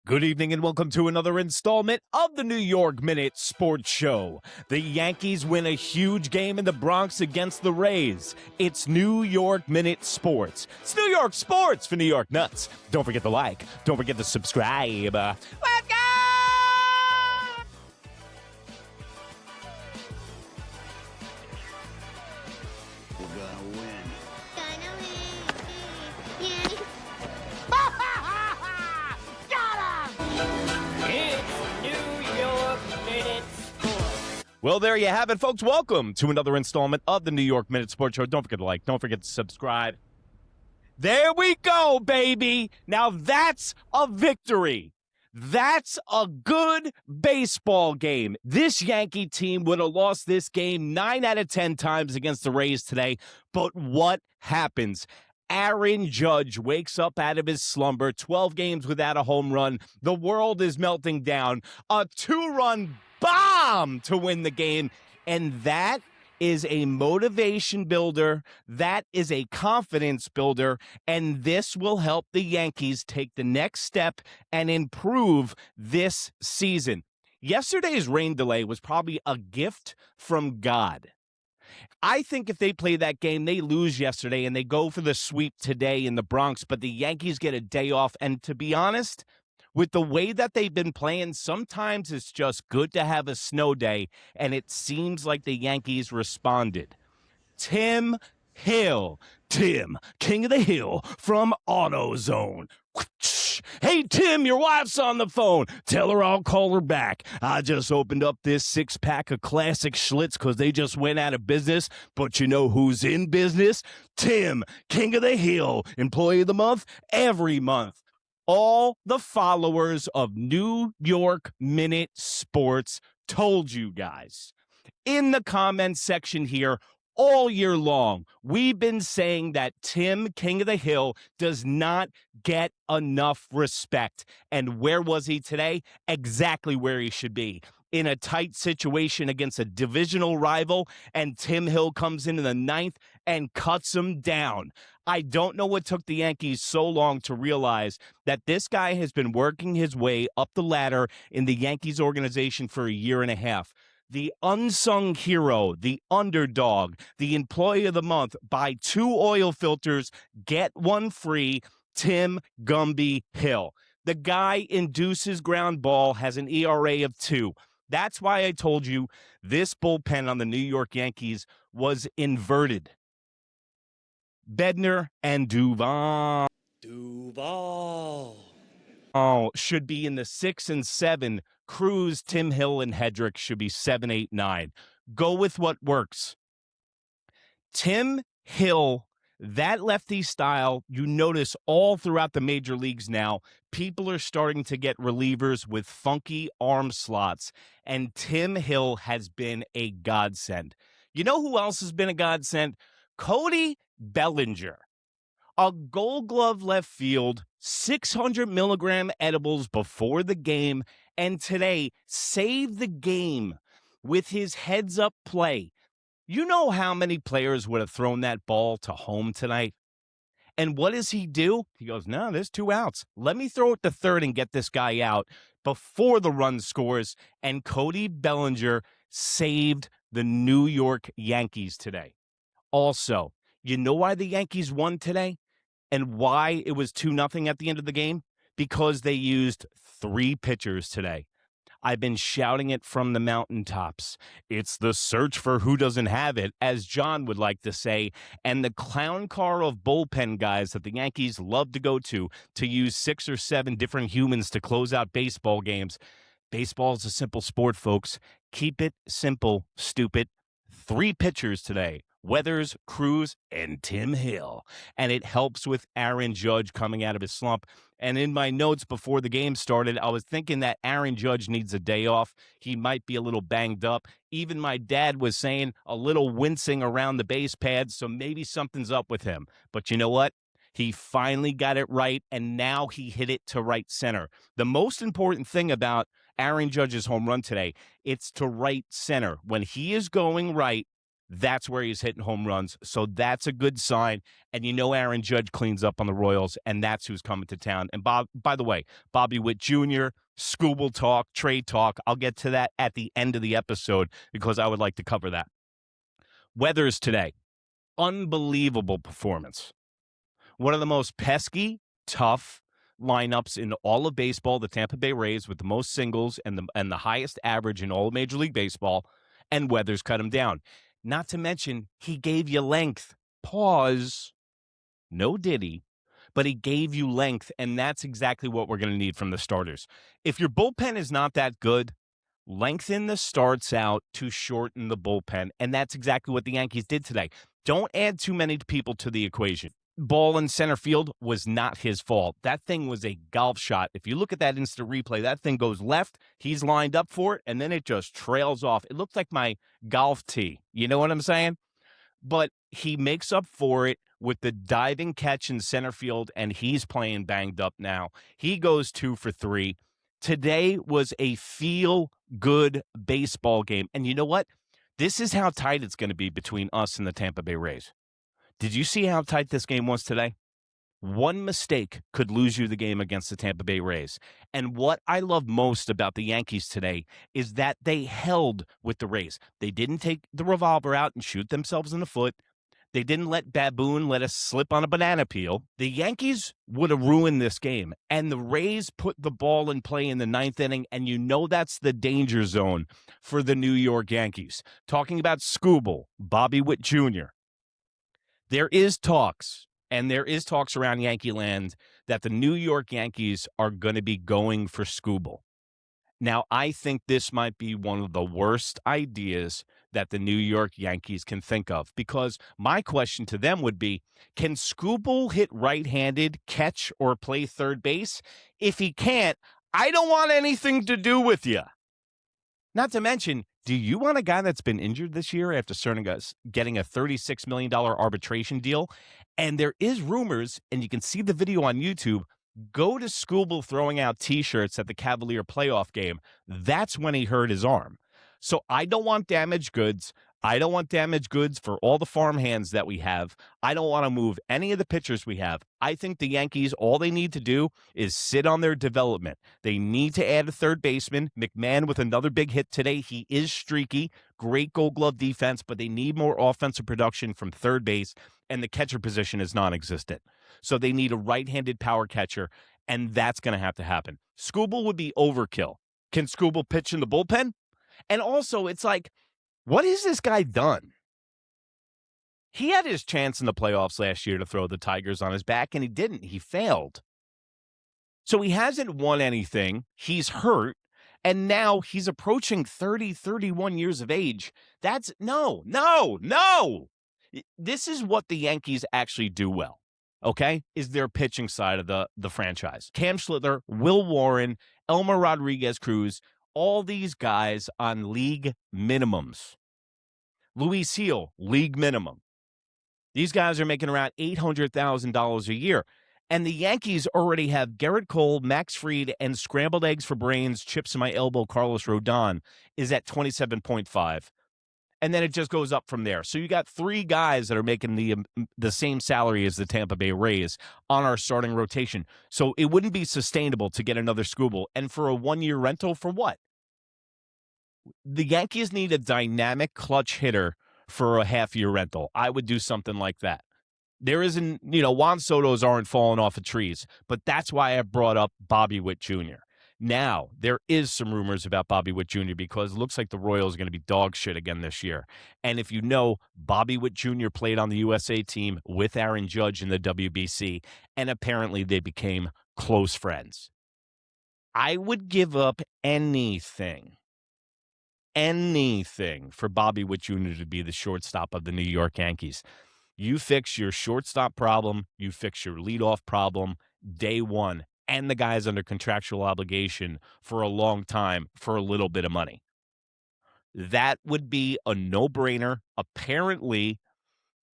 Good evening and welcome to another installment of the New York Minute Sports Show. The Yankees win a huge game in the Bronx against the Rays. It's New York Minute Sports. It's New York Sports for New York Nuts. Don't forget to like. Don't forget to subscribe. Let's go! We're gonna win. Well, there you have it, folks. Welcome to another installment of the New York Minute Sports Show. Don't forget to like. Don't forget to subscribe. There we go, baby. Now that's a victory. That's a good baseball game. This Yankee team would have lost this game 9 out of 10 times against the Rays today. But what happens? Aaron Judge wakes up out of his slumber, 12 games without a home run. The world is melting down. A 2-run bomb to win the game. And that is a motivation builder. That is a confidence builder. And this will help the Yankees take the next step and improve this season. Yesterday's rain delay was probably a gift from God. I think if they play that game, they lose yesterday and they go for the sweep today in the Bronx, but the Yankees get a day off. And to be honest, with the way that they've been playing, sometimes it's just good to have a snow day, and it seems like the Yankees responded. Tim Hill, Tim, King of the Hill from AutoZone. Hey, Tim, your wife's on the phone. Tell her I'll call her back. I just opened up this 6-pack of classic Schlitz because they just went out of business. But you know who's in business? Tim, King of the Hill, Employee of the Month, every month. All the followers of New York Minute Sports told you guys. In the comments section here, all year long, we've been saying that Tim, King of the Hill, does not get enough respect. And where was he today? Exactly where he should be. In a tight situation against a divisional rival, and Tim Hill comes in the 9th and cuts him down. I don't know what took the Yankees so long to realize that this guy has been working his way up the ladder in the Yankees organization for a year and a half. The unsung hero, the underdog, the employee of the month, buy 2 oil filters, get 1 free, Tim Gumby Hill. The guy induces ground ball, has an ERA of 2. That's why I told you this bullpen on the New York Yankees was inverted. Bednar and Duval should be in the 6 and 7. Cruz, Tim Hill, and Hedrick should be 7, 8, 9. Go with what works. Tim Hill, that lefty style, you notice all throughout the major leagues now, people are starting to get relievers with funky arm slots, and Tim Hill has been a godsend. You know who else has been a godsend? Cody Bellinger. A Gold Glove left field, 600 milligram edibles before the game, and today saved the game with his heads-up play. You know how many players would have thrown that ball to home tonight? And what does he do? He goes, no, there's 2 outs. Let me throw it to third and get this guy out before the run scores. And Cody Bellinger saved the New York Yankees today. Also, you know why the Yankees won today? And why it was 2-0 at the end of the game? Because they used 3 pitchers today. I've been shouting it from the mountaintops. It's the search for who doesn't have it, as John would like to say, and the clown car of bullpen guys that the Yankees love to go to use 6 or 7 different humans to close out baseball games. Baseball is a simple sport, folks. Keep it simple, stupid. 3 pitchers today. Weathers, Cruz, and Tim Hill. And it helps with Aaron Judge coming out of his slump. And in my notes before the game started, I was thinking that Aaron Judge needs a day off. He might be a little banged up. Even my dad was saying a little wincing around the base pads, so maybe something's up with him. But you know what? He finally got it right, and now he hit it to right center. The most important thing about Aaron Judge's home run today, it's to right center. When he is going right, That's where he's hitting home runs. So that's a good sign. And Aaron Judge cleans up on the Royals, and that's who's coming to town. And by the way, Bobby Witt Jr., Skubal talk, trade talk. I'll get to that at the end of the episode because I would like to cover that. Weathers today. Unbelievable performance. One of the most pesky, tough lineups in all of baseball, the Tampa Bay Rays, with the most singles and the highest average in all of Major League Baseball, and Weathers cut him down. Not to mention, he gave you length. Pause. No diddy. But he gave you length, and that's exactly what we're going to need from the starters. If your bullpen is not that good, lengthen the starts out to shorten the bullpen, and that's exactly what the Yankees did today. Don't add too many people to the equation. Ball in center field was not his fault. That thing was a golf shot. If you look at that instant replay, that thing goes left, he's lined up for it, and then it just trails off. It looked like my golf tee. You know what I'm saying? But he makes up for it with the diving catch in center field, and he's playing banged up now. He goes 2 for 3. Today was a feel-good baseball game. And you know what? This is how tight it's going to be between us and the Tampa Bay Rays. Did you see how tight this game was today? One mistake could lose you the game against the Tampa Bay Rays. And what I love most about the Yankees today is that they held with the Rays. They didn't take the revolver out and shoot themselves in the foot. They didn't let Baboon let us slip on a banana peel. The Yankees would have ruined this game. And the Rays put the ball in play in the 9th inning, and that's the danger zone for the New York Yankees. Talking about Skubal, Bobby Witt Jr., there is talks around Yankee land that the New York Yankees are going to be going for Skubal. Now, I think this might be one of the worst ideas that the New York Yankees can think of, because my question to them would be, can Skubal hit right-handed, catch, or play third base? If he can't, I don't want anything to do with you. Not to mention, do you want a guy that's been injured this year after getting a $36 million arbitration deal? And there is rumors, and you can see the video on YouTube, go to Skubal throwing out T-shirts at the Cavalier playoff game. That's when he hurt his arm. So I don't want damaged goods. I don't want damaged goods for all the farmhands that we have. I don't want to move any of the pitchers we have. I think the Yankees, all they need to do is sit on their development. They need to add a third baseman. McMahon with another big hit today. He is streaky. Great Gold Glove defense, but they need more offensive production from third base, and the catcher position is non-existent. So they need a right-handed power catcher, and that's going to have to happen. Skubal would be overkill. Can Skubal pitch in the bullpen? And also, it's like, what has this guy done? He had his chance in the playoffs last year to throw the Tigers on his back, and he didn't. He failed. So he hasn't won anything. He's hurt. And now he's approaching 30, 31 years of age. That's no. This is what the Yankees actually do well, okay, is their pitching side of the franchise. Cam Schlittler, Will Warren, Elmer Rodriguez-Cruz, all these guys on league minimums. Luis Heel, league minimum. These guys are making around $800,000 a year. And the Yankees already have Garrett Cole, Max Fried, and scrambled eggs for brains, chips in my elbow, Carlos Rodon is at 27.5. And then it just goes up from there. So you got 3 guys that are making the same salary as the Tampa Bay Rays on our starting rotation. So it wouldn't be sustainable to get another Skubal. And for a 1-year rental, for what? The Yankees need a dynamic clutch hitter for a half-year rental. I would do something like that. There isn't, Juan Soto's aren't falling off of trees, but that's why I brought up Bobby Witt Jr. Now, there is some rumors about Bobby Witt Jr. because it looks like the Royals are going to be dog shit again this year. And if you know, Bobby Witt Jr. played on the USA team with Aaron Judge in the WBC, and apparently they became close friends. I would give up anything for Bobby Witt Jr. to be the shortstop of the New York Yankees. You fix your shortstop problem, you fix your leadoff problem day one, and the guy's under contractual obligation for a long time for a little bit of money. That would be a no-brainer. Apparently,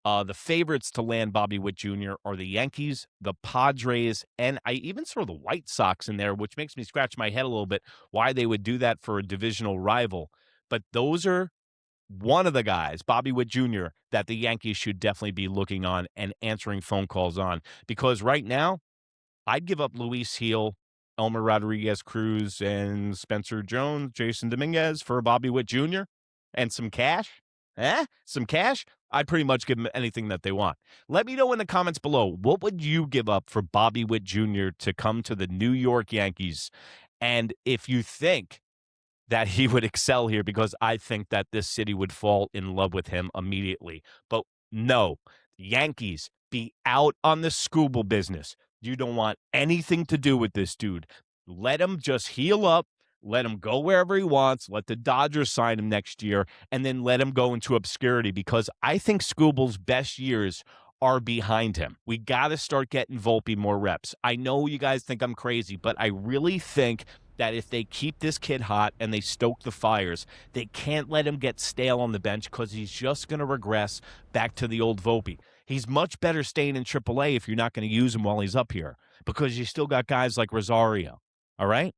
the favorites to land Bobby Witt Jr. are the Yankees, the Padres, and I even saw the White Sox in there, which makes me scratch my head a little bit why they would do that for a divisional rival. But those are one of the guys, Bobby Witt Jr., that the Yankees should definitely be looking on and answering phone calls on. Because right now, I'd give up Luis Heel, Elmer Rodriguez Cruz, and Spencer Jones, Jason Dominguez for Bobby Witt Jr. and some cash. Some cash? I'd pretty much give them anything that they want. Let me know in the comments below, what would you give up for Bobby Witt Jr. to come to the New York Yankees? And if you think that he would excel here, because I think that this city would fall in love with him immediately. But no, Yankees, be out on the Skubal business. You don't want anything to do with this dude. Let him just heal up. Let him go wherever he wants. Let the Dodgers sign him next year, and then let him go into obscurity, because I think Skubal's best years are behind him. We got to start getting Volpe more reps. I know you guys think I'm crazy, but I really think that if they keep this kid hot and they stoke the fires, they can't let him get stale on the bench, because he's just going to regress back to the old Volpe. He's much better staying in AAA if you're not going to use him while he's up here, because you still got guys like Rosario. All right?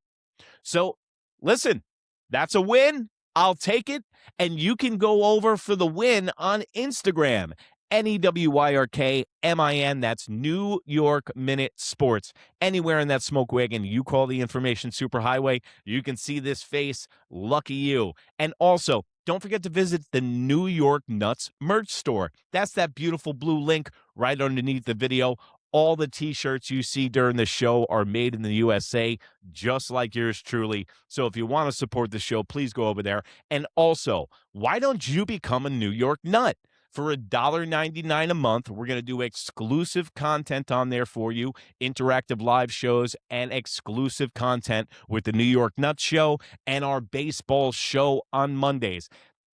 So, listen, that's a win. I'll take it. And you can go over for the win on Instagram. NEWYRKMIN. That's New York Minute Sports. Anywhere in that smoke wagon you call the information superhighway, you can see this face. Lucky you. And also, don't forget to visit the New York Nuts merch store. That's that beautiful blue link right underneath the video. All the T-shirts you see during the show are made in the USA, just like yours truly. So if you want to support the show, please go over there. And also, why don't you become a New York Nut? For $1.99 a month, we're going to do exclusive content on there for you, interactive live shows, and exclusive content with the New York Nuts Show and our baseball show on Mondays.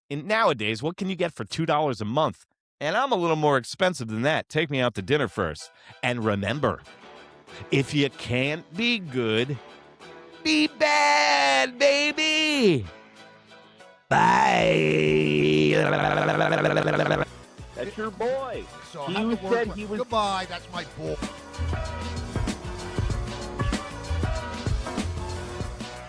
And nowadays, what can you get for $2 a month? And I'm a little more expensive than that. Take me out to dinner first. And remember, if you can't be good, be bad, baby. Bye. That's your boy. So He have a said word with- he was- Goodbye. That's my boy.